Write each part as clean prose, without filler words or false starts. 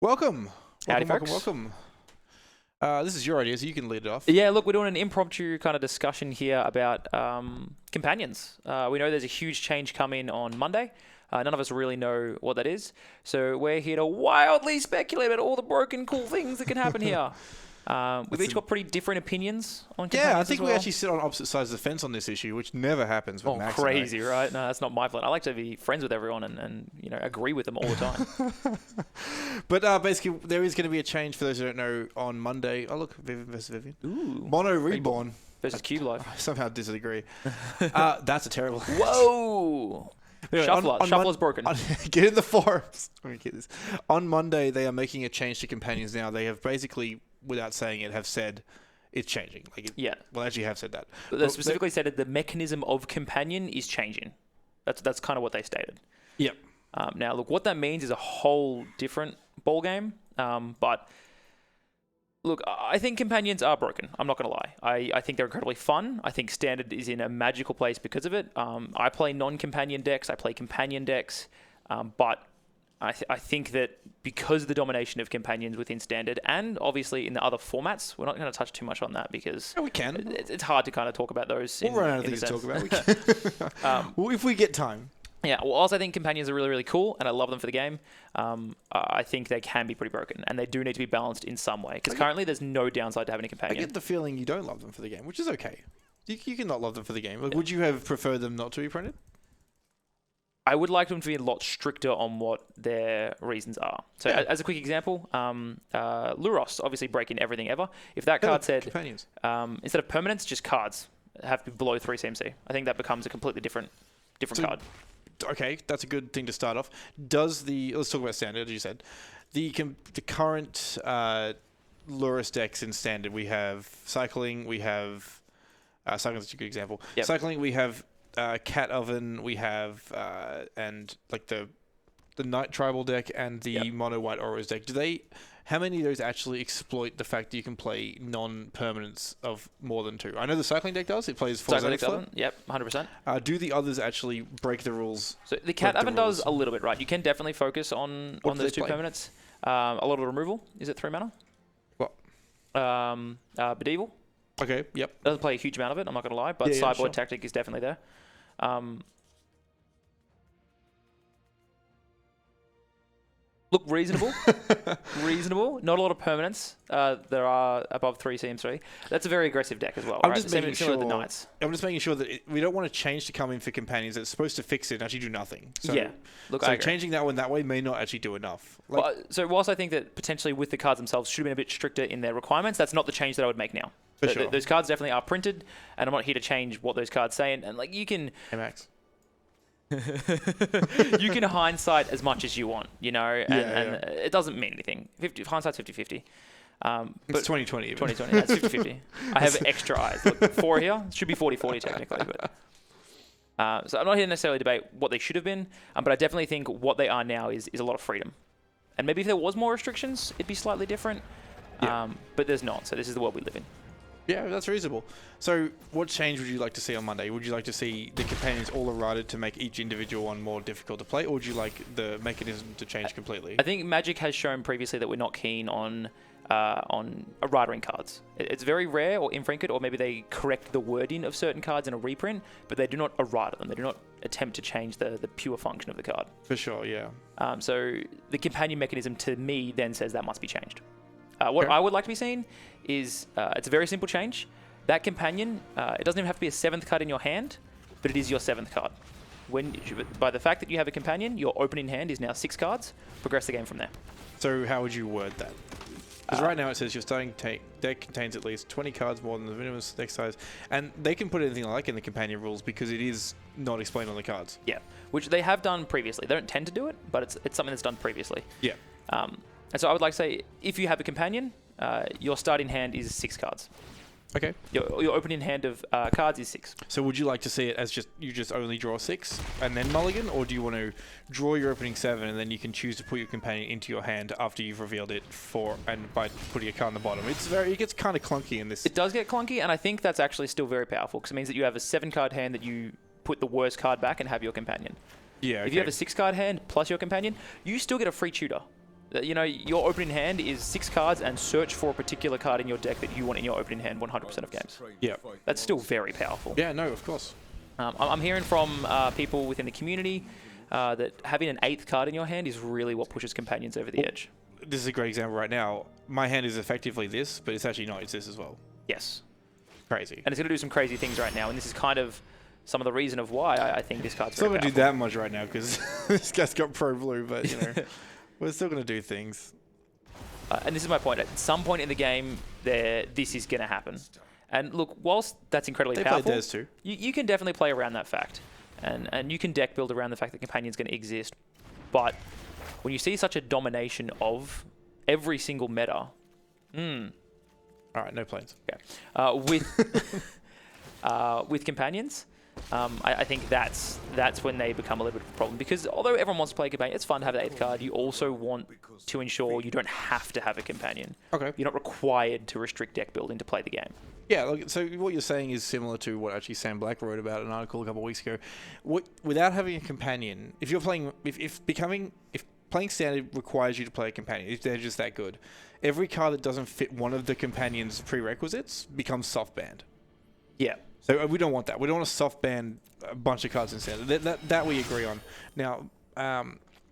Welcome. Howdy, Welcome, folks. welcome. This is your idea, so you can lead it off. Yeah, look, we're doing an impromptu kind of discussion here about companions. We know there's a huge change coming on Monday. None of us really know what that is. So we're here to wildly speculate about all the broken cool things that can happen here. We've each got pretty different opinions on companions. Yeah, I think as we well. actually sit on opposite sides of the fence on this issue, which never happens with Oh, Max and I. crazy, right? No, that's not my plan. I like to be friends with everyone and agree with them all the time. But basically, there is going to be a change for those who don't know on Monday. Oh, look, Vivian versus Vivian. Ooh. Mono Reborn. Versus Cube Life. I somehow disagree. That's a terrible... Whoa! Anyway, Shuffler's broken. Get in the forums. Let me get this. On Monday, they are making a change to companions now. They have basically, without saying it, have said it's changing. Yeah. Well, actually have said that. But they specifically said that the mechanism of companion is changing. That's kind of what they stated. Yep. Now, look, what that means is a whole different ballgame. But look, I think companions are broken. I'm not going to lie. I think they're incredibly fun. I think Standard is in a magical place because of it. I play non-companion decks. I play companion decks. But I think that because of the domination of companions within Standard and obviously in the other formats, we're not going to touch too much on that because Yeah, we can. it's hard to kind of talk about those. We'll run out of things to talk about. We can. Well, if we get time. Yeah, well, also I think companions are really, really cool, and I love them for the game. I think they can be pretty broken, and they do need to be balanced in some way, because currently there's no downside to having a I companion. get the feeling you don't love them for the game, which is okay. You can not love them for the game. Like, would you have preferred them not to be printed? I would like them to be a lot stricter on what their reasons are. So, Yeah. as a quick example, Luros, obviously breaking everything ever. If that card said, companions. instead of permanents, just cards have to be below 3 CMC, I think that becomes a completely different So- card. Okay, that's a good thing to start off. Let's talk about Standard, as you said. The current Lurus decks in Standard, we have Cycling, we have... Cycling is a good example. Yep. Cycling, we have Cat Oven, we have... and like the Night Tribal deck and the Mono White Auras deck. How many of those actually exploit the fact that you can play non-permanents of more than 2? I know the Cycling deck does. It plays 4 Cycling Zodiac Flow. Oven, yep, 100%. Do the others actually break the rules? So the Cat break the Oven does rules? a little bit, right? You can definitely focus on What do those they 2 play? permanents. A lot of removal. Is it 3 mana? What? Bedevil. Okay, yep. Doesn't play a huge amount of it, I'm not going to lie, but Yeah, Cyborg sure. Tactic is definitely there. Look, reasonable. Reasonable. Not a lot of permanents. There are above 3 CM3. That's a very aggressive deck as well, I'm right? just making Similar to sure- the Knights. I'm just making sure that we don't want to change to come in for companions that's supposed to fix it and actually do nothing. So, Yeah. Look, so I agree. changing that one that way may not actually do enough. Like, Well, so whilst I think that potentially with the cards themselves should have been a bit stricter in their requirements, that's not the change that I would make now. For sure. Those cards definitely are printed, and I'm not here to change what those cards say. And like you can... hey, Max. you can hindsight as much as you want, and it doesn't mean anything. Hindsight's 50-50. It's But 2020. Even. 2020, that's 50-50. I have extra eyes. Look, 4 here. It should be 40-40 technically. But, so I'm not here to necessarily debate what they should have been, but I definitely think what they are now is a lot of freedom. And maybe if there was more restrictions, it'd be slightly different. Yeah. But there's not, so this is the world we live in. Yeah, that's reasonable. So what change would you like to see on Monday? Would you like to see the companions all errated to make each individual one more difficult to play, or would you like the mechanism to change completely? I think Magic has shown previously that we're not keen on errata cards. It's very rare or infrequent, or maybe they correct the wording of certain cards in a reprint, but they do not errata them. They do not attempt to change the pure function of the card. For sure, yeah. So the companion mechanism to me then says that must be changed. What I would like to be seeing is it's a very simple change. That companion, it doesn't even have to be a 7th card in your hand, but it is your 7th card. By the fact that you have a companion, your opening hand is now 6 cards. Progress the game from there. So how would you word that? Because right now it says your starting deck contains at least 20 cards more than the minimum deck size. And they can put anything like in the companion rules because it is not explained on the cards. Yeah, which they have done previously. They don't tend to do it, but it's something that's done previously. Yeah. And so I would like to say, if you have a companion, your starting hand is 6 cards. Okay. Your opening hand of cards is 6. So would you like to see it as you just only draw 6 and then mulligan, or do you want to draw your opening 7 and then you can choose to put your companion into your hand after you've revealed it by putting a card on the bottom? It gets kind of clunky in this. It does get clunky, and I think that's actually still very powerful because it means that you have a 7-card hand that you put the worst card back and have your companion. Yeah. Okay. If you have a 6-card hand plus your companion, you still get a free tutor. You know, your opening hand is 6 cards and search for a particular card in your deck that you want in your opening hand 100% of games. Yeah. That's still very powerful. Yeah, no, of course. I'm hearing from people within the community that having an 8th card in your hand is really what pushes companions over the edge. This is a great example right now. My hand is effectively this, but it's actually not. It's this as well. Yes. Crazy. And it's going to do some crazy things right now, and this is kind of some of the reason of why I think this card's very It's not powerful. going to do that much right now because this guy's got Pro Blue, but, you know, we're still going to do things. And this is my point. At some point in the game, this is going to happen. And look, whilst that's incredibly powerful, play Des too. You can definitely play around that fact. And you can deck build around the fact that Companion's going to exist. But when you see such a domination of every single meta... All right, no planes. Okay. With Companions... I think that's when they become a little bit of a problem, because although everyone wants to play a companion, it's fun to have the 8th card. You also want to ensure you don't have to have a companion. Okay. You're not required to restrict deck building to play the game. Yeah, look, so what you're saying is similar to what actually Sam Black wrote about in an article a couple of weeks ago. Without having a companion, if you're playing, if playing standard requires you to play a companion, if they're just that good, every card that doesn't fit one of the companion's prerequisites becomes soft banned. Yeah. So we don't want that. We don't want to soft ban a bunch of cards in standard. That we agree on. Now,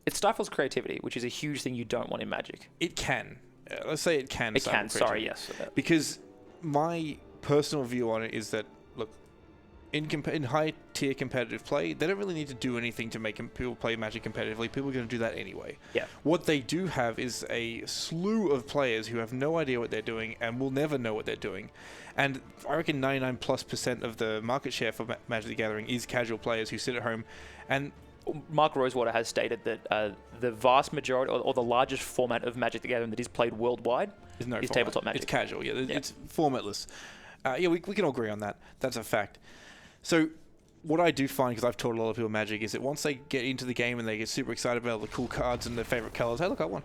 it stifles creativity, which is a huge thing you don't want in Magic. it can. Let's say it can. It stifle can. Sorry, creativity. yes. Because my personal view on it is that, look, in high tier competitive play, they don't really need to do anything to make people play Magic competitively. People are going to do that anyway. Yeah. What they do have is a slew of players who have no idea what they're doing and will never know what they're doing. And I reckon 99+% of the market share for Magic the Gathering is casual players who sit at home. And Mark Rosewater has stated that the vast majority, or the largest format of Magic the Gathering that is played worldwide is tabletop Magic. It's casual, yeah. It's formatless. Yeah, we can all agree on that. That's a fact. So what I do find, because I've taught a lot of people Magic, is that once they get into the game and they get super excited about all the cool cards and their favorite colors, hey, look, I won.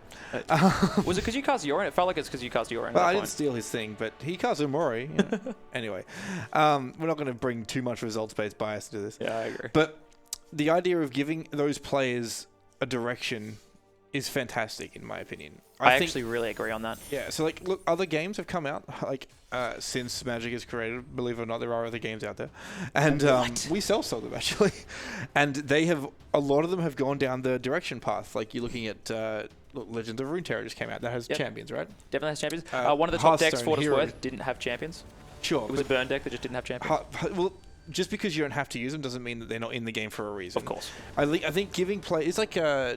Was it because you cast Yorin? It felt like it's because you cast Yorin. Well, I didn't steal his thing, but he cast Umori. You know. Anyway, we're not going to bring too much results-based bias to this. Yeah, I agree. But the idea of giving those players a direction is fantastic, in my opinion. I actually really agree on that. Yeah, so, like, look, other games have come out, like, since Magic is created. Believe it or not, there are other games out there. And we sell them, actually. And a lot of them have gone down the direction path. Like, you're looking at, Legends of Runeterra just came out. That has champions, right? Definitely has champions. One of the top decks, for what it's worth, didn't have champions. Sure. It was a burn deck that just didn't have champions. Well, just because you don't have to use them doesn't mean that they're not in the game for a reason. Of course. I think giving play... It's like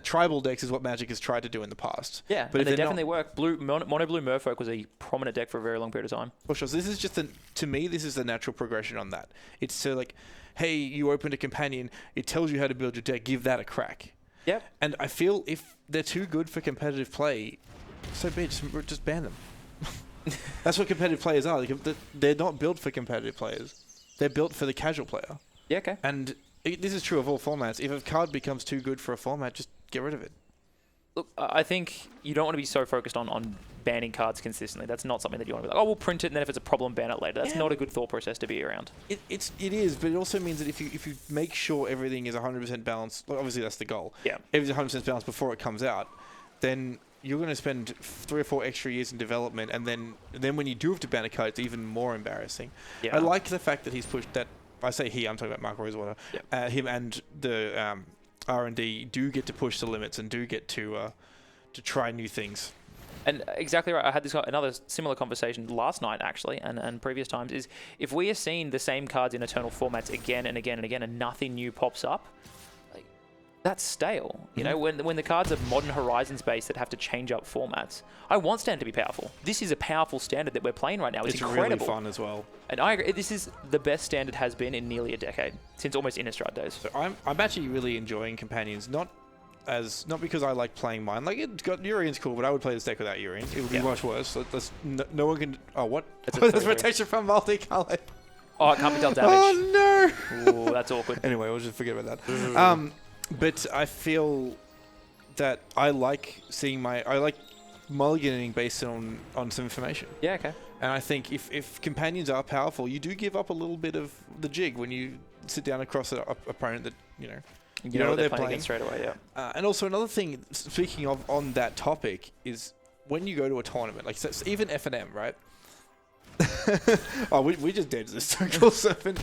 tribal decks is what Magic has tried to do in the past. Yeah, but they definitely work. Mono Blue Merfolk was a prominent deck for a very long period of time. For sure. So this is just, to me, this is the natural progression on that. It's so like, hey, you opened a companion, it tells you how to build your deck, give that a crack. Yep. And I feel if they're too good for competitive play, so be it, just ban them. That's what competitive players are. They're not built for competitive players. They're built for the casual player. Yeah, okay. And this is true of all formats. If a card becomes too good for a format, just get rid of it. Look, I think you don't want to be so focused on banning cards consistently. That's not something that you want to be like, oh, we'll print it, and then if it's a problem, ban it later. That's not a good thought process to be around. It is, but it also means that if you make sure everything is 100% balanced, well, obviously that's the goal. Yeah. Everything's 100% balanced before it comes out, then you're going to spend 3 or 4 extra years in development, and then when you do have to ban a card, it's even more embarrassing. Yeah. I like the fact that he's pushed that. I say he, I'm talking about Mark Rosewater. Yep. Him and the R&D do get to push the limits and do get to try new things. And exactly right. I had another similar conversation last night, actually, and previous times, is if we are seeing the same cards in Eternal formats again and again and again and nothing new pops up, like, that's stale. Mm-hmm. You know, when the cards are Modern Horizons based that have to change up formats, I want Standard to be powerful. This is a powerful Standard that we're playing right now. It's incredible. Really fun as well. And I agree. This is the best Standard has been in nearly a decade, since almost Innistrad days. So I'm actually really enjoying Companions, not because I like playing mine. Like, it's got Urian's cool, but I would play this deck without Urian. It would be much worse. No one can... Oh, what? That's rotation from multicolored. Oh, it can't be dealt damage. Oh, no! Ooh, that's awkward. Anyway, we'll just forget about that. But I feel that I like seeing I like mulliganing based on some information. Yeah, okay. And I think if companions are powerful, you do give up a little bit of the jig when you sit down across an opponent that, you know... You know what they're playing against straight away, yeah. And also another thing, speaking of on that topic, is when you go to a tournament, like so even F&M, right? Oh, we just did this circle surfing.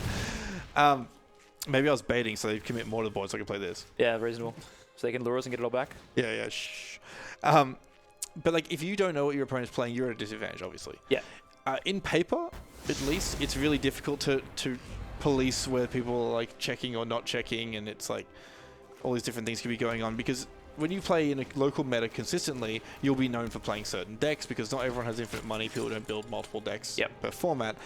Maybe I was baiting, so they commit more to the board, so I can play this. Yeah, reasonable. So they can lure us and get it all back. Yeah. Shh. But like, if you don't know what your opponent's playing, you're at a disadvantage, obviously. Yeah. In paper, at least, it's really difficult to police where people are like checking or not checking, and it's like all these different things can be going on, because when you play in a local meta consistently, you'll be known for playing certain decks, because not everyone has infinite money. People don't build multiple decks per format.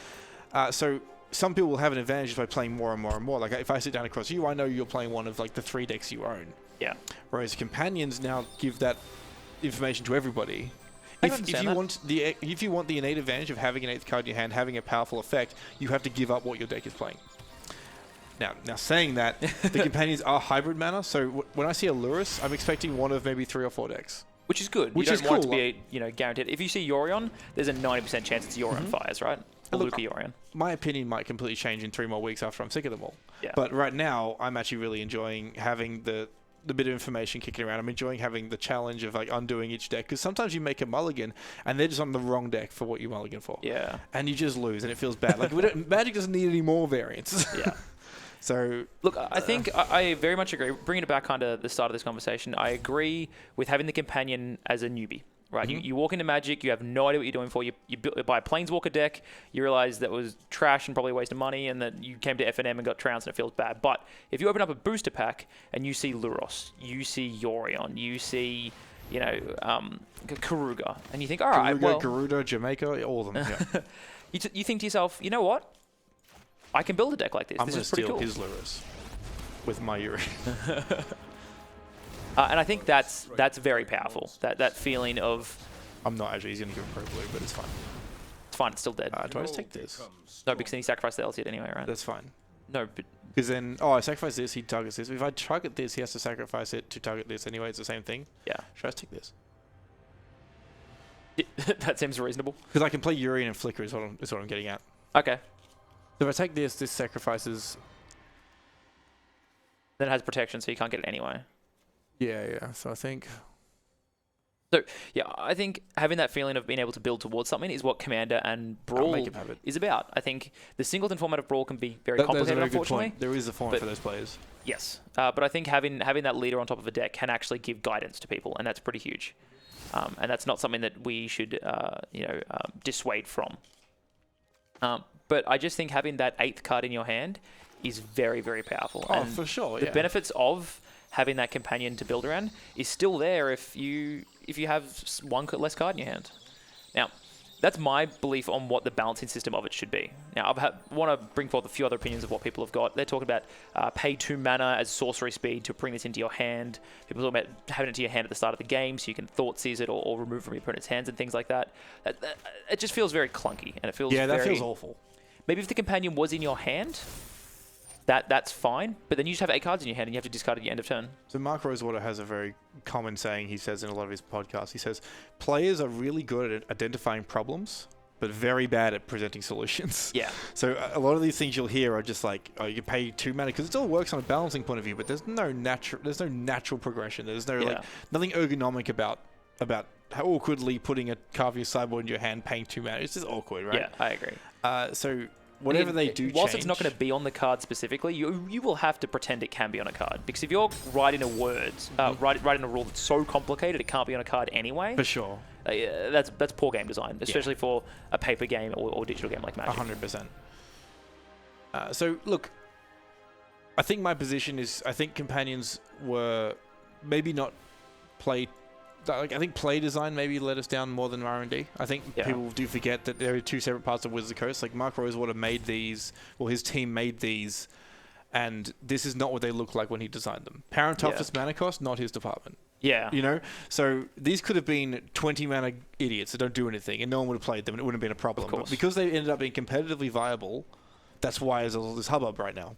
So some people will have an advantage by playing more and more and more. Like if I sit down across you, I know you're playing one of like the 3 decks you own. Yeah. Whereas companions now give that information to everybody. If you want the innate advantage of having an 8th card in your hand, having a powerful effect, you have to give up what your deck is playing. Now saying that, the companions are hybrid mana, so when I see a Lurrus, I'm expecting one of maybe 3 or 4 decks. Which is good. Which you is don't want cool. it to be guaranteed. If you see Yorion, there's a 90% chance it's Yorion fires, right? Or Look, Luka Yorion. My opinion might completely change in 3 more weeks after I'm sick of them all. Yeah. But right now, I'm actually really enjoying having the bit of information kicking around. I'm enjoying having the challenge of like undoing each deck, because sometimes you make a mulligan and they're just on the wrong deck for what you mulligan for. Yeah. And you just lose, and it feels bad. Like Magic doesn't need any more variants. Yeah. So look, I think I very much agree. Bringing it back kind of the start of this conversation, I agree with having the companion as a newbie. Right, you walk into Magic, you have no idea what you're doing for. You buy a Planeswalker deck, you realize that was trash and probably a waste of money, and that you came to F&M and got trounced and it feels bad. But if you open up a booster pack and you see Luros, you see Yorion, you see, Karuga, and you think, all right, Garuda, Jamaica, all of them. Yeah. You think to yourself, you know what? I can build a deck like this. I'm this going to is pretty steal cool. his Lurrus with my Yuri. And I think that's very powerful. That feeling of... I'm not actually. He's going to give him Pro Blue, but it's fine. It's fine. It's still dead. Do I just take this? No, because then he sacrificed the LCD anyway, right? That's fine. No, but... Because then... Oh, I sacrifice this, he targets this. If I target this, he has to sacrifice it to target this anyway. It's the same thing. Yeah. Should I just take this? That seems reasonable. Because I can play Urian and Flicker is what I'm getting at. Okay. So if I take this sacrifices... Then it has protection, so you can't get it anyway. Yeah. So I think... So, yeah, I think having that feeling of being able to build towards something is what Commander and Brawl is about. I think the singleton format of Brawl can be very complicated, unfortunately. There is a format for those players. Yes. But I think having that leader on top of a deck can actually give guidance to people, and that's pretty huge. And that's not something that we should, dissuade from. But I just think having that 8th card in your hand is very, very powerful. Oh, and for sure, the benefits of having that companion to build around is still there if you have one less card in your hand. Now, that's my belief on what the balancing system of it should be. Now, I want to bring forth a few other opinions of what people have got. They're talking about pay 2 mana as sorcery speed to bring this into your hand. People talk about having it to your hand at the start of the game so you can thought seize it or remove from your opponent's hands and things like that. It just feels very clunky, and it feels that feels awful. Maybe if the companion was in your hand, that's fine, but then you just have 8 cards in your hand and you have to discard at the end of turn. So Mark Rosewater has a very common saying he says in a lot of his podcasts. He says, players are really good at identifying problems, but very bad at presenting solutions. Yeah. So a lot of these things you'll hear are just like, oh, you pay 2 mana, because it all works on a balancing point of view, but there's no natural progression. There's no nothing ergonomic about how awkwardly putting a card of your sideboard in your hand, paying 2 mana. It's just awkward, right? Yeah, I agree. So whatever they do whilst change, it's not going to be on the card specifically, you will have to pretend it can be on a card. Because if you're writing a word, writing a rule that's so complicated it can't be on a card anyway. For sure. That's poor game design, especially for a paper game or digital game like Magic. 100%. So, look, I think my position is, I think companions were maybe not played. I think play design maybe let us down more than R&D. I think people do forget that there are 2 separate parts of Wizards of the Coast. Like Mark Rosewater made these, his team made these, and this is not what they look like when he designed them. Power and Toughness mana cost, not his department. Yeah. So these could have been 20 mana idiots that don't do anything, and no one would have played them, and it wouldn't have been a problem. Of course. But because they ended up being competitively viable, that's why there's all this hubbub right now.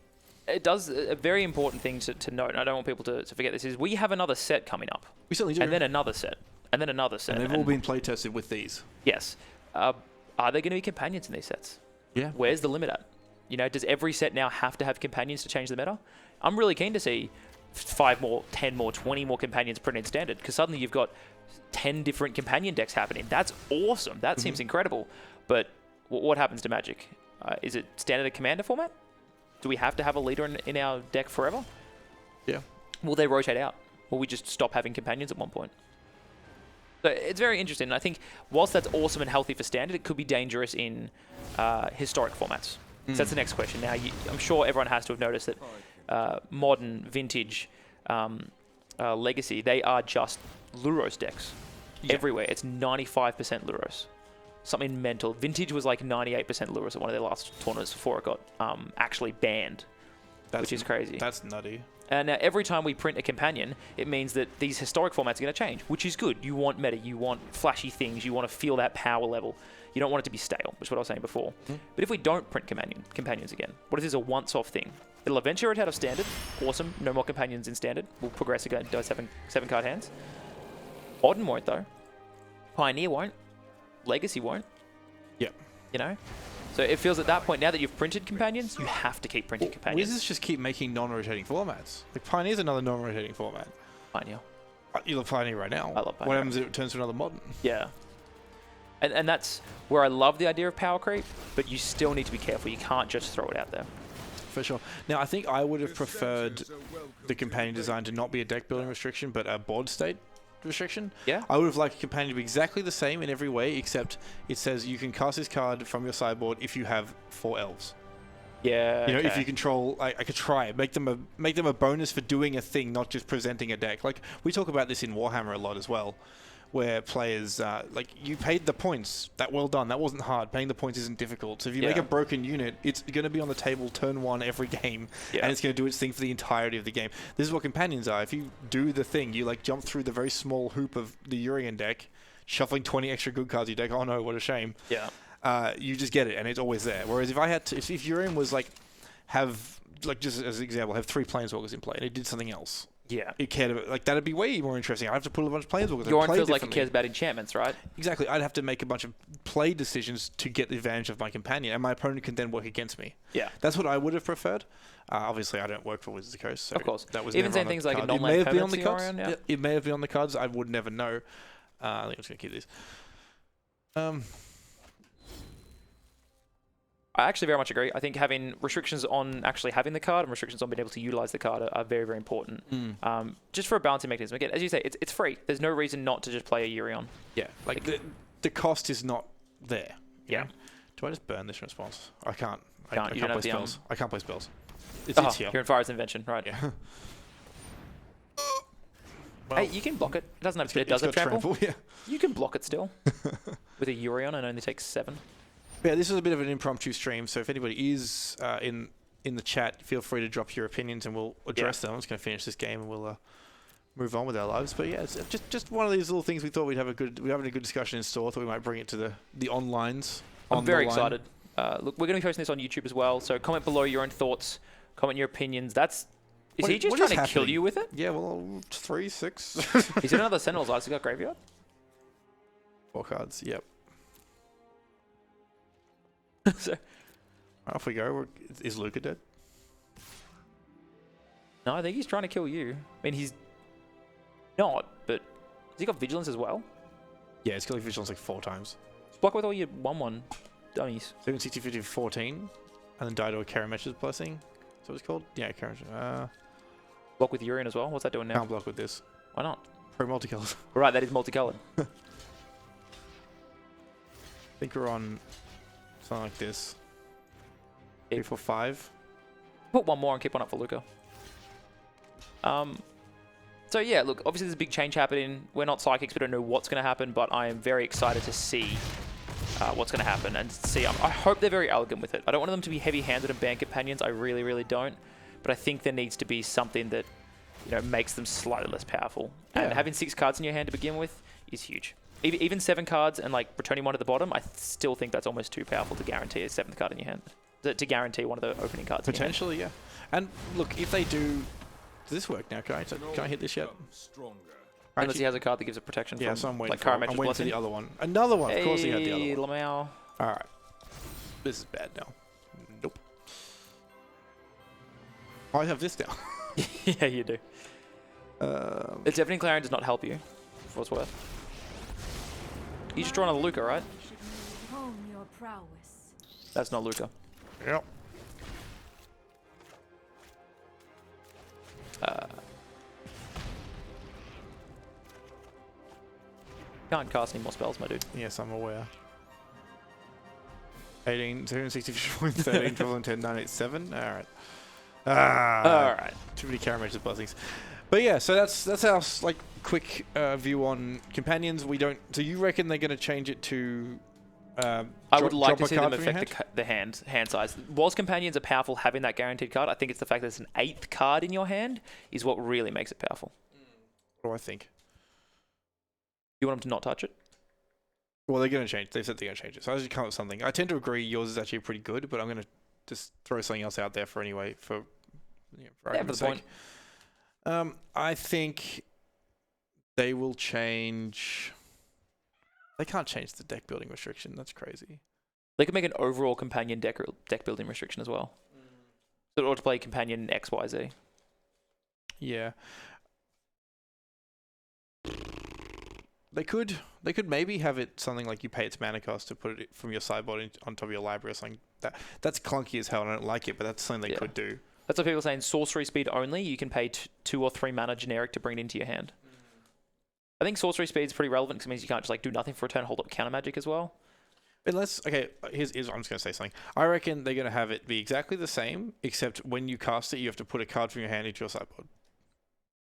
It does a very important thing to note, and I don't want people to forget this, is we have another set coming up. We certainly do. And then another set. And then another set. And they've all been play tested with these. Yes. Are there going to be companions in these sets? Yeah. Where's the limit at? Does every set now have to have companions to change the meta? I'm really keen to see 5 more, 10 more, 20 more companions printed in standard, because suddenly you've got 10 different companion decks happening. That's awesome. That seems incredible. But what happens to Magic? Is it standard and commander format? Do we have to have a leader in our deck forever? Yeah. Will they rotate out? Will we just stop having companions at one point? So it's very interesting. And I think whilst that's awesome and healthy for standard, it could be dangerous in historic formats. So that's the next question. Now, I'm sure everyone has to have noticed that modern, vintage, legacy, they are just Luros decks everywhere. It's 95% Luros. Something mental. Vintage was like 98% Luros at one of their last tournaments before it got actually banned, which is crazy. That's nutty. And every time we print a companion, it means that these historic formats are going to change, which is good. You want meta, you want flashy things, you want to feel that power level. You don't want it to be stale, which is what I was saying before. But if we don't print companions again, what if this is a once-off thing? It'll eventually rotate out of standard. Awesome. No more companions in standard. We'll progress again to 7-card hands. Modern won't, though. Pioneer won't. Legacy won't. Yep. You know? So it feels at that point, now that you've printed companions, you have to keep printing companions. Wizards just keep making non-rotating formats. Like Pioneer's another non-rotating format. Pioneer. You love Pioneer right now. I love Pioneer. What happens if it turns to another modern? Yeah. And that's where I love the idea of power creep, but you still need to be careful. You can't just throw it out there. For sure. Now, I think I would have preferred the companion design to not be a deck building restriction, but a board state restriction. Yeah. I would have liked a companion to be exactly the same in every way, except it says you can cast this card from your sideboard if you have 4 elves. Yeah. You know, if you control, I could try it. Make them a bonus for doing a thing, not just presenting a deck. Like we talk about this in Warhammer a lot as well, where players like you paid the points. That well done. That wasn't hard. Paying the points isn't difficult. So if you make a broken unit, it's going to be on the table turn 1 every game, and it's going to do its thing for the entirety of the game. This is what companions are. If you do the thing, you like jump through the very small hoop of the Urian deck, shuffling 20 extra good cards in your deck. Oh no, what a shame. Yeah. You just get it, and it's always there. Whereas if I had to, if Urian was like just as an example, have 3 planeswalkers in play, and it did something else. Yeah. It cared about, like, that'd be way more interesting. I'd have to put a bunch of planeswalkers. Yoran feels like it cares about enchantments, right? Exactly. I'd have to make a bunch of play decisions to get the advantage of my companion, and my opponent can then work against me. Yeah. That's what I would have preferred. Obviously, I don't work for Wizards of the Coast, so of course. That was even never saying on things the like card. a non-land permanency yeah. It may have been on the cards. I would never know. I think I'm just going to keep these. I actually very much agree. I think having restrictions on actually having the card and restrictions on being able to utilize the card are very, very important. Just for a balancing mechanism. Again, as you say, it's free. There's no reason not to just play a Urion. Yeah, like the cost is not there. Yeah. Do I just burn this response? I can't. I You can't don't play have the, spells. I can't play spells. It's here. You're in Fire's Invention, right? Yeah. Well, hey, you can block it. It doesn't have to. It does have trample. Yeah. You can block it still with a Urion and only takes 7. Yeah, this is a bit of an impromptu stream, so if anybody is in the chat, feel free to drop your opinions and we'll address them. I'm just going to finish this game and we'll move on with our lives. But yeah, it's just one of these little things we thought we're having a good discussion in store. Thought we might bring it to the onlines. I'm very excited. Look, we're going to be posting this on YouTube as well, so comment below your own thoughts, comment your opinions. Is he just trying to kill you with it? Yeah, well, 3, 6. Is it another Sentinel's Eyes got graveyard? 4 cards, yep. So, off we go. Is Luca dead? No, I think he's trying to kill you. I mean, he's not, but has he got Vigilance as well? Yeah, it's got Vigilance like 4 times. Block with all your 1/1 dummies. 7, 60, 50, 14, and then die to a Karamesh's Blessing. Is that what it's called? Yeah, Karamesh. Block with Urian as well. What's that doing now? Can't block with this. Why not? Pro multicolored. Right, that is multicolored. I think we're on something like this. 3, 4, 5. Put 1 more and keep one up for Luca. So yeah, look, obviously there's a big change happening. We're not psychics, we don't know what's going to happen, but I am very excited to see what's going to happen and see. I hope they're very elegant with it. I don't want them to be heavy-handed and ban companions. I really, really don't. But I think there needs to be something that, you know, makes them slightly less powerful. Yeah. And having 6 cards in your hand to begin with is huge. Even 7 cards and like returning 1 at the bottom, I still think that's almost too powerful to guarantee a 7th card in your hand. To guarantee one of the opening cards. Potentially, yeah. And look, if they do, does this work now? Can I hit this yet? Unless he has a card that gives it protection from, so I'm waiting like for I'm waiting for the other one. Another one. Of course he had the other one. Lamau. All right. This is bad now. Nope. I have this now. Yeah, you do. It's definitely Clarion does not help you, for what's worth. You just draw another Luca, right? That's not Luca. Yep. Can't cast any more spells, my dude. Yes, I'm aware. 18, 260 points, 13, 12, and 10, 987. All right. All right. Too many Karametric blessings. But yeah, so that's our like quick view on companions. We don't. So you reckon they're going to change it to? I would like to see them affect affect the hand size. Whilst companions are powerful, having that guaranteed card, I think it's the fact that it's an 8th card in your hand is what really makes it powerful. What do I think? You want them to not touch it? Well, they're going to change. They said they're going to change it. So I just come up with something. I tend to agree yours is actually pretty good, but I'm going to just throw something else out there for anyway for argument's sake. I think they will change. They can't change the deck building restriction. That's crazy. They could make an overall companion deck building restriction as well. So it ought to play companion X, Y, Z. Yeah. They could maybe have it something like you pay its mana cost to put it from your sideboard on top of your library or something. That's clunky as hell. And I don't like it, but that's something they could do. That's what people are saying. Sorcery speed only. You can pay 2 or 3 mana generic to bring it into your hand. I think sorcery speed is pretty relevant because it means you can't just like do nothing for a turn, hold up counter magic as well. Unless, okay, here's what I'm just going to say something. I reckon they're going to have it be exactly the same, except when you cast it, you have to put a card from your hand into your sideboard.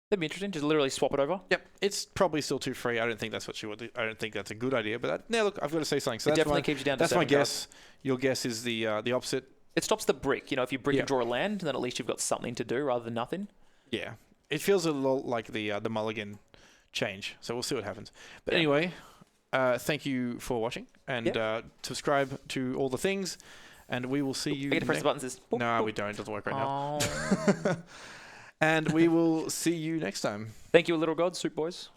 That'd be interesting. Just literally swap it over. Yep. It's probably still too free. I don't think that's what she would do. I don't think that's a good idea. But look, I've got to say something. So it definitely keeps you down to 7 That's my guess. Your guess is the opposite. It stops the brick. You know, if you brick and draw a land, then at least you've got something to do rather than nothing. Yeah. It feels a little like the mulligan change. So we'll see what happens. But anyway, thank you for watching. And subscribe to all the things. And we will see you I get to press the buttons. No, we don't. It doesn't work right now. And we will see you next time. Thank you, little gods, soup boys.